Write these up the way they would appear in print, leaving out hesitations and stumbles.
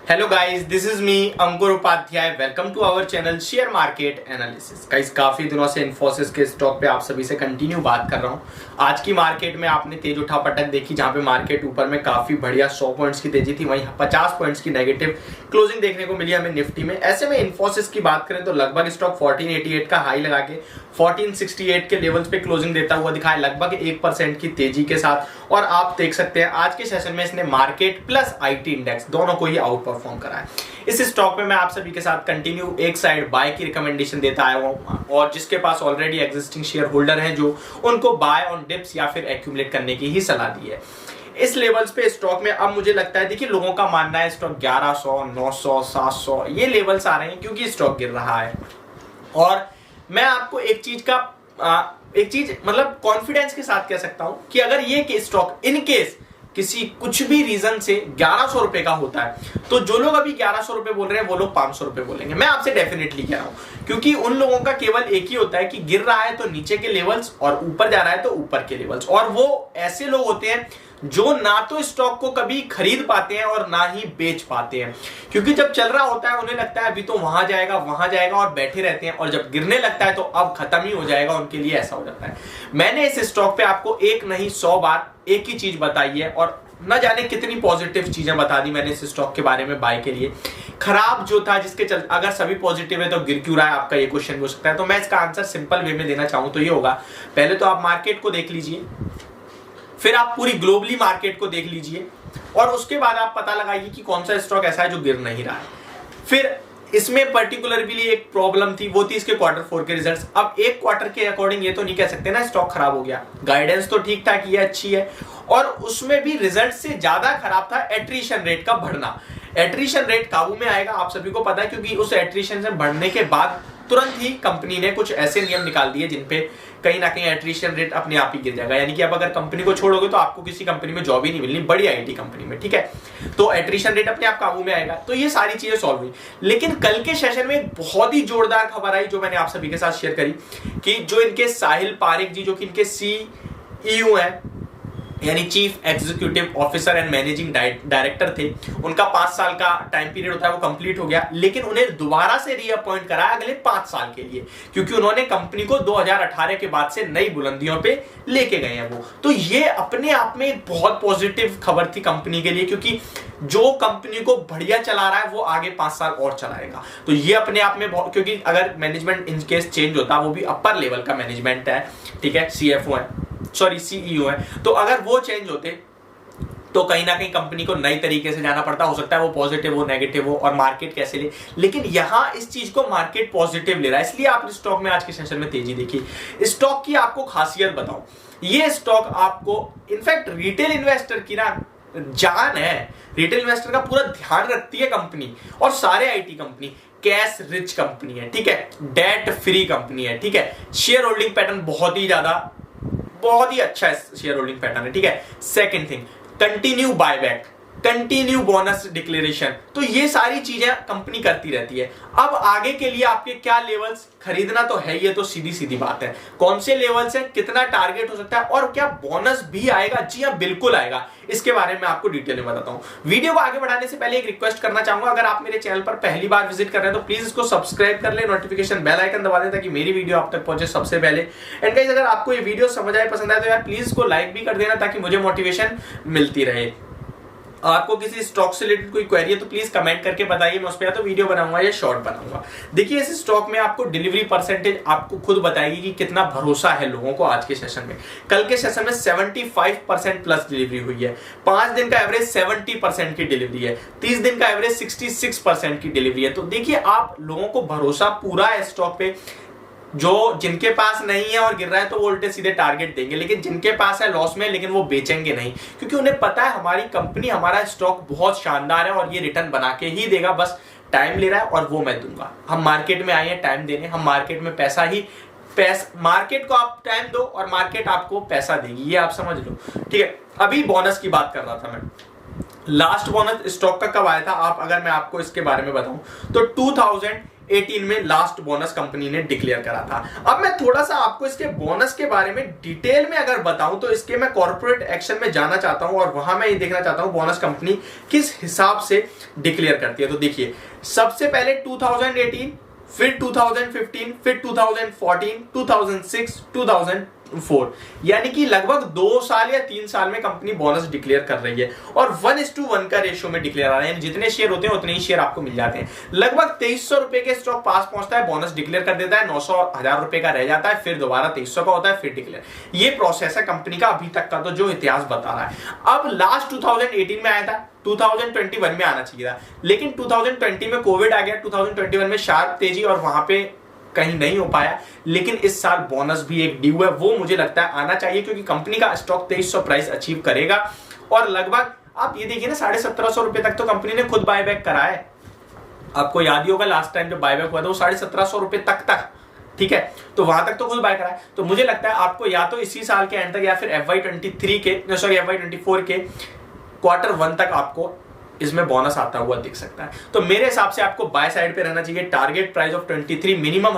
Hello guys, this is me Ankur Upadhyay. Welcome to our channel share market analysis. Guys, काफी दिनों से इन्फोसिस के stock पे आप सभी से कंटिन्यू बात कर रहा हूं। आज की मार्केट में आपने तेज उठापटक देखी, जहां पे मार्केट ऊपर में काफी बढ़िया 100 पॉइंट्स की तेजी थी, वहीं 50 पॉइंट्स की नेगेटिव क्लोजिंग देखने को मिली हमें निफ्टी में। ऐसे में इन्फोसिस की बात करें तो लगभग स्टॉक 1488 का हाई लगा के 1468 के लेवल्स पे क्लोजिंग देता हुआ दिखा है, लगभग 1% की तेजी के साथ। और आप देख सकते हैं आज के सेशन में इसने मार्केट प्लस आईटी इंडेक्स दोनों को ही आउट परफॉर्म करा है। इस स्टॉक में मैं आप सभी के साथ कंटिन्यू एक साइड बाय की रिकमेंडेशन देता आया हूं, और जिसके पास ऑलरेडी एग्जिस्टिंग शेयर होल्डर हैं जो उनको बाय ऑन डिप्स या फिर एक्यूमुलेट करने की ही सलाह दी है। इस लेवल्स पे स्टॉक में अब मुझे लगता है, देखिए लोगों का मानना है स्टॉक 1100, 900, 700 ये लेवल्स आ रहे हैं क्योंकि स्टॉक गिर रहा है। और मैं आपको एक चीज मतलब कॉन्फिडेंस के साथ कह सकता हूं कि अगर ये स्टॉक इन केस किसी कुछ भी रीजन से 1100 रुपए का होता है, तो जो लोग अभी 1100 रुपए बोल रहे हैं वो लोग 500 रुपए बोलेंगे। मैं आपसे डेफिनेटली कह रहा हूं, क्योंकि उन लोगों का केवल एक ही होता है कि गिर रहा है तो नीचे के लेवल्स और ऊपर जा रहा है तो ऊपर के लेवल्स। और वो ऐसे लोग होते हैं जो ना तो स्टॉक को कभी खरीद पाते हैं और ना ही बेच पाते हैं, क्योंकि जब चल रहा होता है उन्हें लगता है अभी तो वहां जाएगा और बैठे रहते हैं, और जब गिरने लगता है तो अब खत्म ही हो जाएगा, उनके लिए ऐसा हो जाता है। मैंने इस स्टॉक पे आपको एक नहीं 100 बार एक ही चीज बताई है, और न जाने कितनी पॉजिटिव चीजें बता दी मैंने इस स्टॉक के बारे में बाय के लिए। खराब जो था जिसके चल अगर सभी पॉजिटिव है तो गिर क्यों रहा है, आपका ये क्वेश्चन हो सकता है। तो मैं इसका आंसर सिंपल वे में देना चाहूं तो ये होगा, पहले तो आप मार्केट को देख लीजिए, फिर आप पूरी ग्लोबली मार्केट को देख लीजिए, और उसके बाद आप पता लगाइए कि कौन सा स्टॉक ऐसा है जो गिर नहीं रहा है। फिर इसमें पर्टिकुलरली एक प्रॉब्लम थी, वो थी इसके क्वार्टर 4 के रिजल्ट्स। अब एक क्वार्टर के अकॉर्डिंग ये तो नहीं कह सकते ना स्टॉक खराब हो गया, गाइडेंस तो ठीक ठाक ये अच्छी है, और उसमें भी रिजल्ट से ज्यादा खराब था एट्रिशन रेट का बढ़ना। एट्रिशन रेट काबू में आएगा, आप सभी को पता है, क्योंकि उस एट्रिशन से बढ़ने के बाद तुरंत ही कंपनी ने कुछ ऐसे नियम निकाल दिए जिनपे कहीं ना कहीं एट्रिशन रेट अपने आप ही गिर जाएगा। यानी कि अब अगर कंपनी को छोड़ोगे तो आपको किसी कंपनी में जॉब ही नहीं मिलनी, बड़ी आईटी कंपनी में, ठीक है। तो एट्रिशन रेट अपने आप काबू में आएगा, तो ये सारी चीजें सॉल्व हुई। लेकिन कल के सेशन में एक बहुत ही जोरदार खबर आई जो मैंने आप सभी के साथ शेयर करी, कि जो इनके साहिल पारेख जी, जो कि इनके सीईओ हैं, यानी chief executive officer and managing director थे, उनका 5 साल का टाइम पीरियड होता है वो कंप्लीट हो गया, लेकिन उन्हें दोबारा से रीअपॉइंट करा अगले 5 साल के लिए, क्योंकि उन्होंने कंपनी को 2018 के बाद से नई बुलंदियों पे लेके गए हैं वो। तो ये अपने आप में एक बहुत पॉजिटिव खबर थी कंपनी के लिए, क्योंकि जो कंपनी को बढ़िया चला रहा है वो आगे 5 साल और चलाएगा। तो ये अपने आप में बहुत, क्योंकि अगर मैनेजमेंट इन केस चेंज होता, वो भी अपर लेवल का मैनेजमेंट है, ठीक है, सीएफओ है, सॉरी सीईओ है, तो अगर वो चेंज होते तो कहीं ना कहीं कंपनी को नई तरीके से जाना पड़ता। हो सकता है वो पॉजिटिव हो, नेगेटिव हो, और मार्केट कैसे ले, लेकिन यहां इस चीज को मार्केट पॉजिटिव ले रहा है, इसलिए आप स्टॉक में आज के सेशन में तेजी देखिए। स्टॉक की आपको खासियत बताऊं, ये स्टॉक आपको इनफैक्ट रिटेल इन्वेस्टर की ना जान है, रिटेल इन्वेस्टर का पूरा ध्यान रखती है कंपनी, और सारे IT company cash rich company है, ठीक है, डेट फ्री कंपनी है, ठीक है, शेयर होल्डिंग पैटर्न बहुत ही अच्छा है, शेयर होल्डिंग पैटर्न है, ठीक है। Second thing, continue buyback, continue bonus declaration, तो ये सारी चीजें कंपनी करती रहती है। अब आगे के लिए आपके क्या लेवल्स खरीदना तो है, ये तो सीधी सीधी बात है, कौन से लेवल्स है, कितना टारगेट हो सकता है, और क्या बोनस भी आएगा। जी हाँ, बिल्कुल आएगा, इसके बारे में आपको डिटेल में बताता हूं। वीडियो को आगे बढ़ाने से पहले एक रिक्वेस्ट करना चाहूंगा, अगर आप मेरे चैनल पर पहली बार विजिट कर रहे हैं तो प्लीज इसको सब्सक्राइब कर ले, नोटिफिकेशन बेल आइकन दबा दें ताकि मेरी वीडियो आप तक पहुंचे सबसे पहले। एंड गाइस, अगर आपको ये वीडियो समझ आए, पसंद आए, तो यार प्लीज इसको लाइक भी कर देना ताकि मुझे मोटिवेशन मिलती रहे। आपको किसी स्टॉक से रिलेटेड कोई क्वेरी है तो प्लीज कमेंट करके बताइए, मैं उस पर या तो वीडियो बनाऊंगा या शॉर्ट बनाऊंगा। देखिए, इस स्टॉक में आपको डिलीवरी परसेंटेज आपको खुद बताएगी कि कितना भरोसा है लोगों को। आज के सेशन में, कल के सेशन में 75% प्लस डिलीवरी हुई है, 5 दिन का एवरेज 70% की डिलीवरी है, 30 दिन का एवरेज 66% की डिलीवरी है। तो देखिए, आप लोगों को भरोसा पूरा है स्टॉक पे। जो जिनके पास नहीं है और गिर रहा है तो वो उल्टे सीधे टारगेट देंगे, लेकिन जिनके पास है लॉस में, लेकिन वो बेचेंगे नहीं, क्योंकि उन्हें पता है हमारी कंपनी, हमारा स्टॉक बहुत शानदार है और ये रिटर्न बना के ही देगा, बस टाइम ले रहा है और वो मैं दूंगा। हम मार्केट में आए हैं टाइम देने, हम मार्केट में मार्केट को आप टाइम दो और मार्केट आपको पैसा देगी, ये आप समझ लो, ठीक है। अभी बोनस की बात कर रहा था मैं, लास्ट बोनस स्टॉक का कब आया था, आप अगर मैं आपको इसके बारे में बताऊं तो 2018 में लास्ट बोनस कंपनी ने डिक्लेयर करा था। अब मैं थोड़ा सा आपको इसके बोनस के बारे में डिटेल में अगर बताऊं तो इसके मैं कॉर्पोरेट एक्शन में जाना चाहता हूं और वहां मैं ये देखना चाहता हूं बोनस कंपनी किस हिसाब से डिक्लेयर करती है। तो देखिए, सबसे पहले 2018, फिर 2015, फिर 2014, 2006, 2004, यानी कि लगभग 2 साल या 3 साल में कंपनी बोनस डिक्लेयर कर रही है और 1:1 का रेशियो में डिक्लेयर आ रहा है, यानी जितने शेयर होते हैं उतने ही शेयर आपको मिल जाते हैं। लगभग 2300 रुपए के स्टॉक पास पहुंचता है, बोनस डिक्लेयर कर देता है, 900-1000 रुपए का रह जाता है, फिर दोबारा 2300 का होता है, फिर डिक्लेयर। ये प्रोसेस है कंपनी का अभी तक का, तो जो इतिहास बता रहा है। अब लास्ट 2018 में आया था, 2021 में आना चाहिए था, लेकिन 2020 में कोविड आ गया, 2021 में शार्प तेजी और वहां पे कहीं नहीं हो पाया। लेकिन इस साल बोनस भी एक ड्यू है, वो मुझे लगता है आना चाहिए, क्योंकि कंपनी का स्टॉक 2300 प्राइस अचीव करेगा और लगभग आप ये देखिए ना 1750 रुपए तक तो कंपनी ने खुद बायबैक करा है। आपको याद ही होगा लास्ट टाइम जब बायबैक हुआ था वो 1750 रुपए तक, ठीक है, तो वहां तक तो खुद बाय करा है। तो मुझे लगता है आपको या तो इसी साल के एंड तक या फिर FY24 के Q1 तक आपको इसमें बोनस आता हुआ दिख सकता है। तो मेरे हिसाब से आपको बाय साइड पे रहना चाहिए। टारगेट प्राइस ऑफ 23, मिनिमम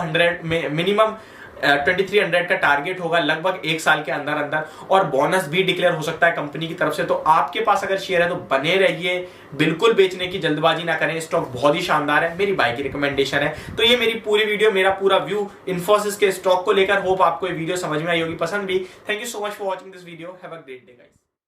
2300 का टारगेट होगा लगभग 1 साल के अंदर अंदर, और बोनस भी डिक्लेयर हो सकता है कंपनी की तरफ से। तो आपके पास अगर शेयर है तो बने रहिए, बिल्कुल बेचने की जल्दबाजी ना करें, स्टॉक बहुत ही शानदार है, मेरी बाय की रिकमेंडेशन है। तो ये मेरी पूरी वीडियो, मेरा पूरा व्यू इन्फोसिस के स्टॉक को लेकर, होप आपको ये वीडियो समझ में आई होगी, पसंद भी। Thank you so much for watching this video, have a great day guys.